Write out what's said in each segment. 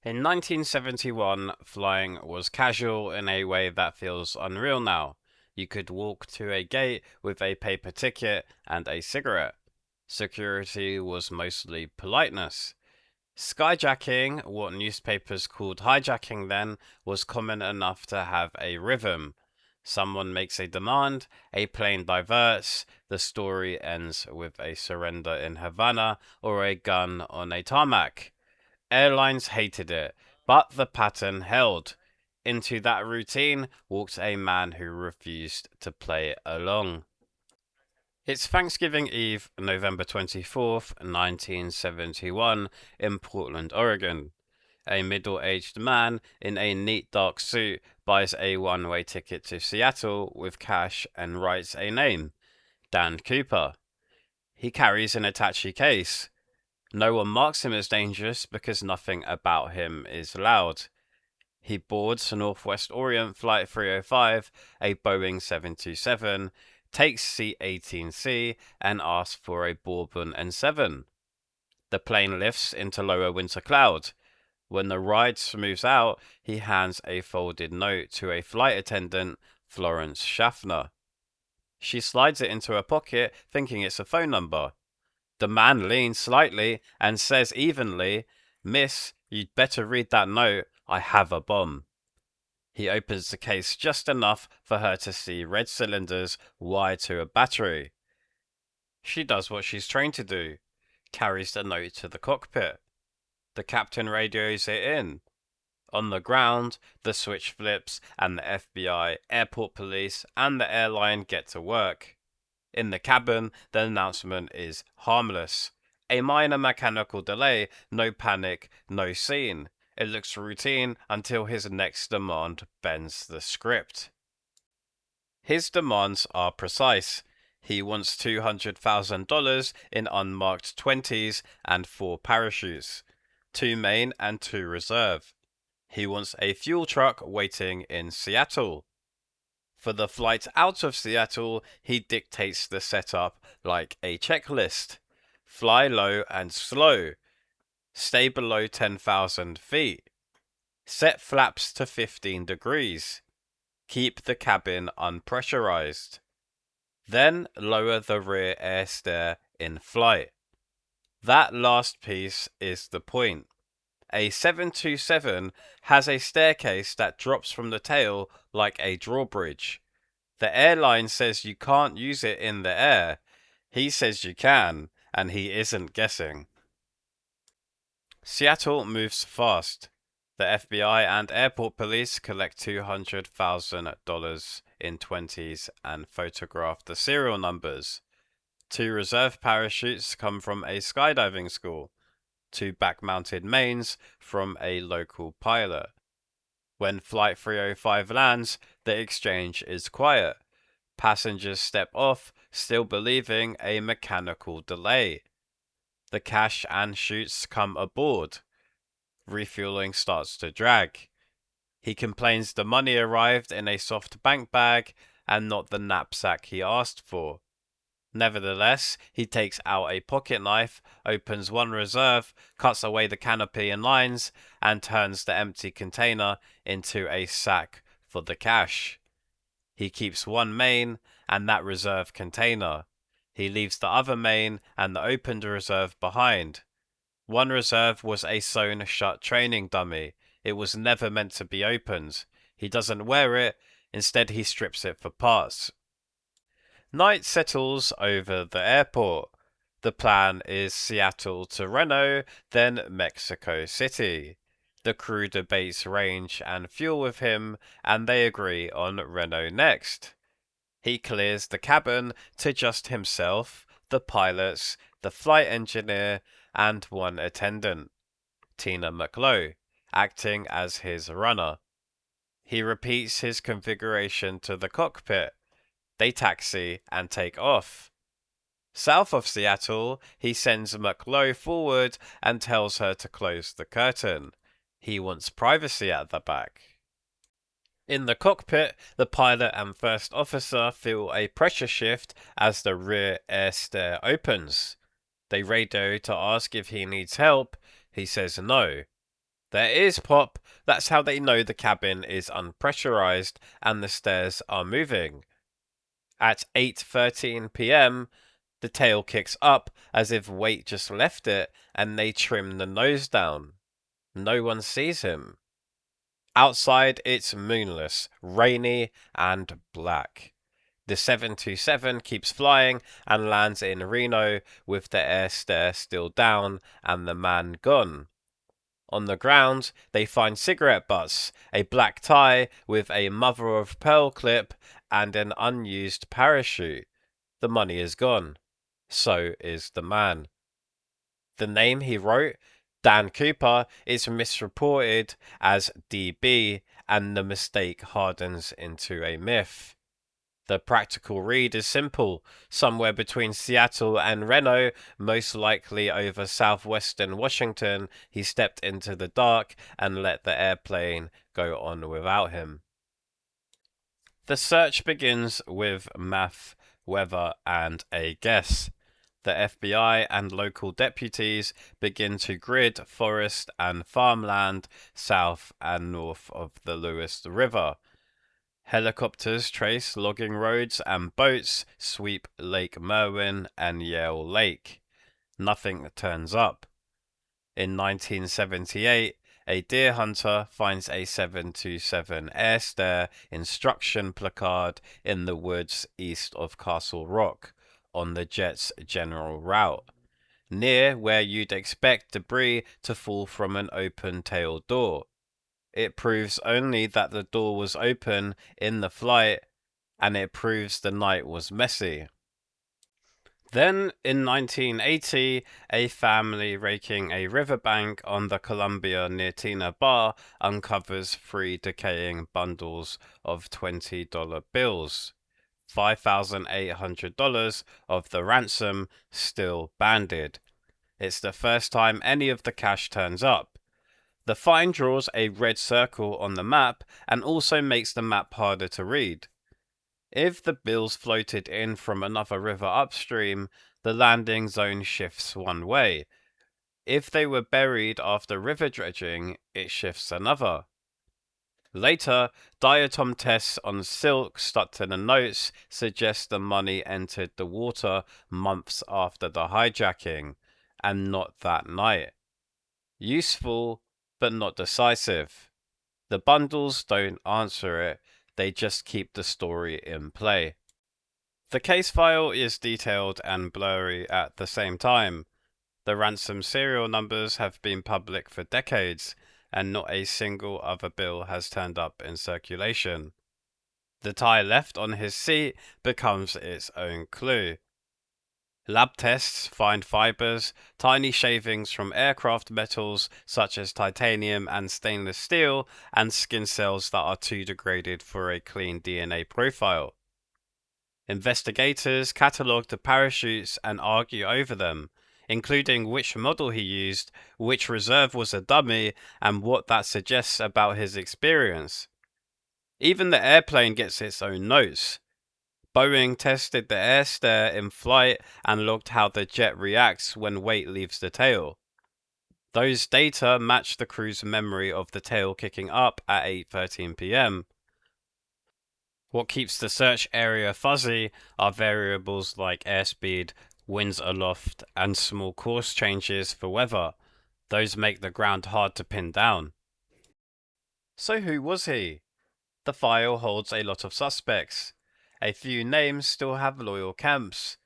In 1971, flying was casual in a way that feels unreal now. You could walk to a gate with a paper ticket and a cigarette. Security was mostly politeness. Skyjacking, what newspapers called hijacking then, was common enough to have a rhythm. Someone makes a demand, a plane diverts, the story ends with a surrender in Havana or a gun on a tarmac. Airlines hated it, but the pattern held. Into that routine walked a man who refused to play along. It's Thanksgiving Eve, November 24th, 1971, in Portland, Oregon. A middle aged man in a neat dark suit buys a one way ticket to Seattle with cash and writes a name Dan Cooper. He carries an attache case. No one marks him as dangerous because nothing about him is loud. He boards Northwest Orient Flight 305, a Boeing 727, takes seat 18C, and asks for a bourbon and 7. The plane lifts into lower winter cloud. When the ride smooths out, he hands a folded note to a flight attendant, Florence Schaffner. She slides it into her pocket, thinking it's a phone number. The man leans slightly and says evenly, "Miss, you'd better read that note. I have a bomb." He opens the case just enough for her to see red cylinders wired to a battery. She does what she's trained to do, carries the note to the cockpit. The captain radios it in. On the ground, the switch flips and the FBI, airport police, and the airline get to work. In the cabin, the announcement is harmless. A minor mechanical delay, no panic, no scene. It looks routine until his next demand bends the script. His demands are precise. He wants $200,000 in unmarked 20s and 4 parachutes, 2 main and 2 reserve. He wants a fuel truck waiting in Seattle. For the flight out of Seattle, he dictates the setup like a checklist. Fly low and slow. Stay below 10,000 feet. Set flaps to 15 degrees. Keep the cabin unpressurized. Then lower the rear air stair in flight. That last piece is the point. A 727 has a staircase that drops from the tail like a drawbridge. The airline says you can't use it in the air. He says you can, and he isn't guessing. Seattle moves fast. The FBI and airport police collect $200,000 in 20s and photograph the serial numbers. 2 reserve parachutes come from a skydiving school. 2 back-mounted mains from a local pilot. When Flight 305 lands, the exchange is quiet. Passengers step off, still believing a mechanical delay. The cash and chutes come aboard. Refueling starts to drag. He complains the money arrived in a soft bank bag and not the knapsack he asked for. Nevertheless, he takes out a pocket knife, opens one reserve, cuts away the canopy and lines, and turns the empty container into a sack for the cash. He keeps one main and that reserve container. He leaves the other main and the opened reserve behind. One reserve was a sewn shut training dummy. It was never meant to be opened. He doesn't wear it, instead he strips it for parts. Night settles over the airport. The plan is Seattle to Reno, then Mexico City. The crew debates range and fuel with him, and they agree on Reno next. He clears the cabin to just himself, the pilots, the flight engineer, and one attendant, Tina McLeod, acting as his runner. He repeats his configuration to the cockpit. They taxi and take off. South of Seattle, he sends McLeod forward and tells her to close the curtain. He wants privacy at the back. In the cockpit, the pilot and first officer feel a pressure shift as the rear air stair opens. They radio to ask if he needs help. He says no. There is pop. That's how they know the cabin is unpressurized and the stairs are moving. At 8:13 p.m., the tail kicks up as if weight just left it and they trim the nose down. No one sees him. Outside, it's moonless, rainy, and black. The 727 keeps flying and lands in Reno with the air stair still down and the man gone. On the ground, they find cigarette butts, a black tie with a mother of pearl clip, and an unused parachute. The money is gone. So is the man. The name he wrote, Dan Cooper, is misreported as DB, and the mistake hardens into a myth. The practical read is simple: somewhere between Seattle and Reno, most likely over southwestern Washington, he stepped into the dark and let the airplane go on without him. The search begins with math, weather, and a guess. The FBI and local deputies begin to grid forest and farmland south and north of the Lewis River. Helicopters trace logging roads and boats sweep Lake Merwin and Yale Lake. Nothing turns up. In 1978, a deer hunter finds a 727 air stair instruction placard in the woods east of Castle Rock on the jet's general route, near where you'd expect debris to fall from an open tail door. It proves only that the door was open in the flight, and it proves the night was messy. Then, in 1980, a family raking a riverbank on the Columbia near Tina Bar uncovers 3 decaying bundles of $20 bills. $5,800 of the ransom still banded. It's the first time any of the cash turns up. The find draws a red circle on the map and also makes the map harder to read. If the bills floated in from another river upstream, the landing zone shifts one way. If they were buried after river dredging, it shifts another. Later, diatom tests on silk stuck to the notes suggest the money entered the water months after the hijacking, and not that night. Useful, but not decisive. The bundles don't answer it, they just keep the story in play. The case file is detailed and blurry at the same time. The ransom serial numbers have been public for decades, and not a single other bill has turned up in circulation. The tie left on his seat becomes its own clue. Lab tests find fibers, tiny shavings from aircraft metals such as titanium and stainless steel, and skin cells that are too degraded for a clean DNA profile. Investigators catalogue the parachutes and argue over them, including which model he used, which reserve was a dummy, and what that suggests about his experience. Even the airplane gets its own notes. Boeing tested the air stair in flight and logged how the jet reacts when weight leaves the tail. Those data match the crew's memory of the tail kicking up at 8:13 p.m. What keeps the search area fuzzy are variables like airspeed, winds aloft, and small course changes for weather. Those make the ground hard to pin down. So who was he? The file holds a lot of suspects. A few names still have loyal camps.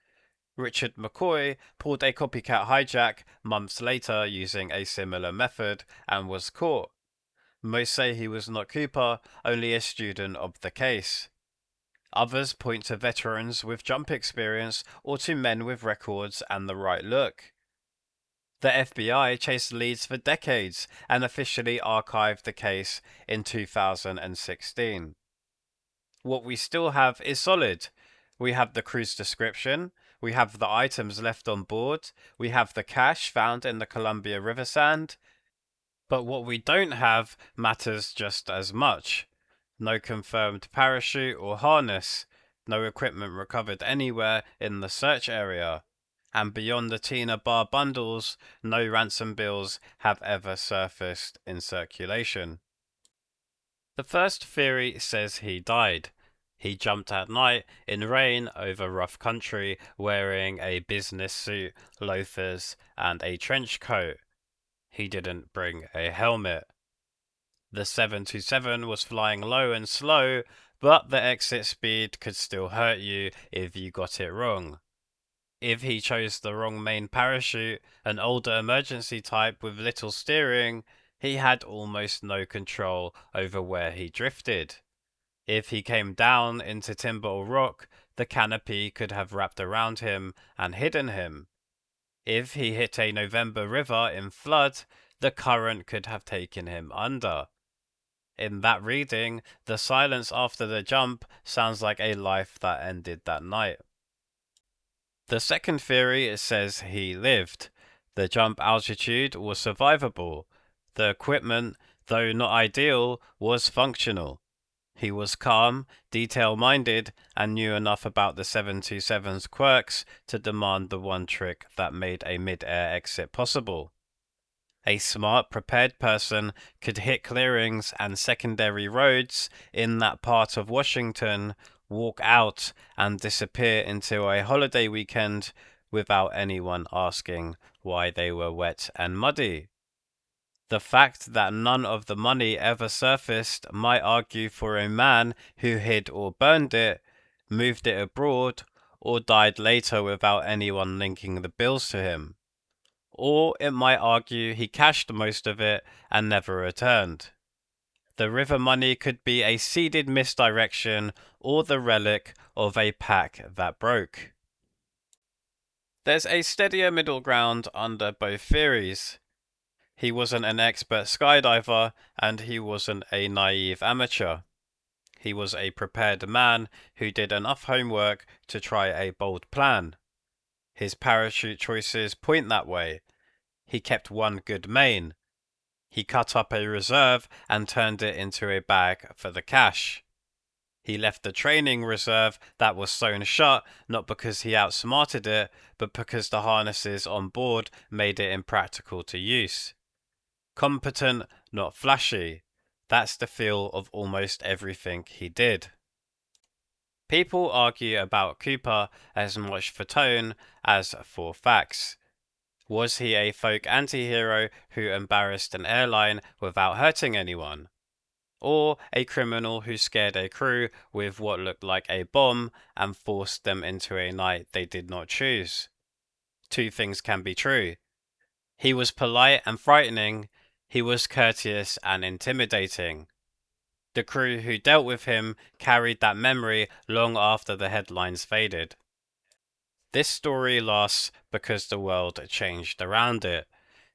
Richard McCoy pulled a copycat hijack months later using a similar method and was caught. Most say he was not Cooper, only a student of the case. Others point to veterans with jump experience or to men with records and the right look. The FBI chased leads for decades and officially archived the case in 2016. What we still have is solid. We have the crew's description, we have the items left on board, we have the cash found in the Columbia River sand, but what we don't have matters just as much. No confirmed parachute or harness, no equipment recovered anywhere in the search area. And beyond the Tina bar bundles, no ransom bills have ever surfaced in circulation. The first theory says he died. He jumped at night in rain over rough country wearing a business suit, loafers, and a trench coat. He didn't bring a helmet. The 727 was flying low and slow, but the exit speed could still hurt you if you got it wrong. If he chose the wrong main parachute, an older emergency type with little steering, he had almost no control over where he drifted. If he came down into timber or rock, the canopy could have wrapped around him and hidden him. If he hit a November river in flood, the current could have taken him under. In that reading, the silence after the jump sounds like a life that ended that night. The second theory says he lived. The jump altitude was survivable. The equipment, though not ideal, was functional. He was calm, detail-minded, and knew enough about the 727's quirks to demand the one trick that made a mid-air exit possible. A smart, prepared person could hit clearings and secondary roads in that part of Washington, walk out, and disappear into a holiday weekend without anyone asking why they were wet and muddy. The fact that none of the money ever surfaced might argue for a man who hid or burned it, moved it abroad, or died later without anyone linking the bills to him. Or it might argue he cashed most of it and never returned. The river money could be a seeded misdirection or the relic of a pack that broke. There's a steadier middle ground under both theories. He wasn't an expert skydiver, and he wasn't a naive amateur. He was a prepared man who did enough homework to try a bold plan. His parachute choices point that way. He kept one good main. He cut up a reserve and turned it into a bag for the cash. He left the training reserve that was sewn shut, not because he outsmarted it, but because the harnesses on board made it impractical to use. Competent, not flashy. That's the feel of almost everything he did. People argue about Cooper as much for tone as for facts. Was he a folk anti-hero who embarrassed an airline without hurting anyone? Or a criminal who scared a crew with what looked like a bomb and forced them into a night they did not choose? Two things can be true. He was polite and frightening. He was courteous and intimidating. The crew who dealt with him carried that memory long after the headlines faded. This story lasts because the world changed around it.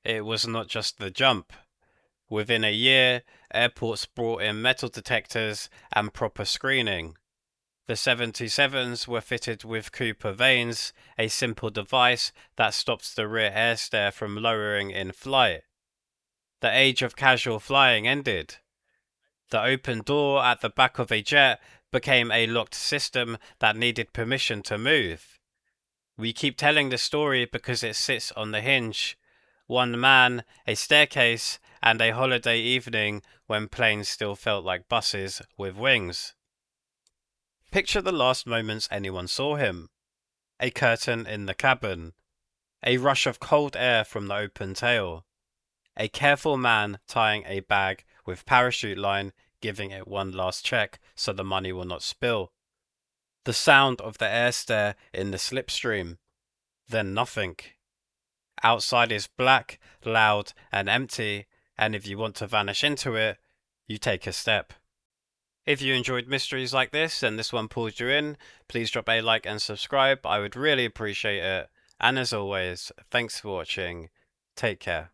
It was not just the jump. Within a year, airports brought in metal detectors and proper screening. The 727s were fitted with Cooper vanes, a simple device that stops the rear air stare from lowering in flight. The age of casual flying ended. The open door at the back of a jet became a locked system that needed permission to move. We keep telling the story because it sits on the hinge. One man, a staircase, and a holiday evening when planes still felt like buses with wings. Picture the last moments anyone saw him. A curtain in the cabin. A rush of cold air from the open tail. A careful man tying a bag with parachute line, giving it one last check so the money will not spill. The sound of the air stare in the slipstream. Then nothing. Outside is black, loud, and empty, and if you want to vanish into it, you take a step. If you enjoyed mysteries like this and this one pulled you in, please drop a like and subscribe. I would really appreciate it. And as always, thanks for watching. Take care.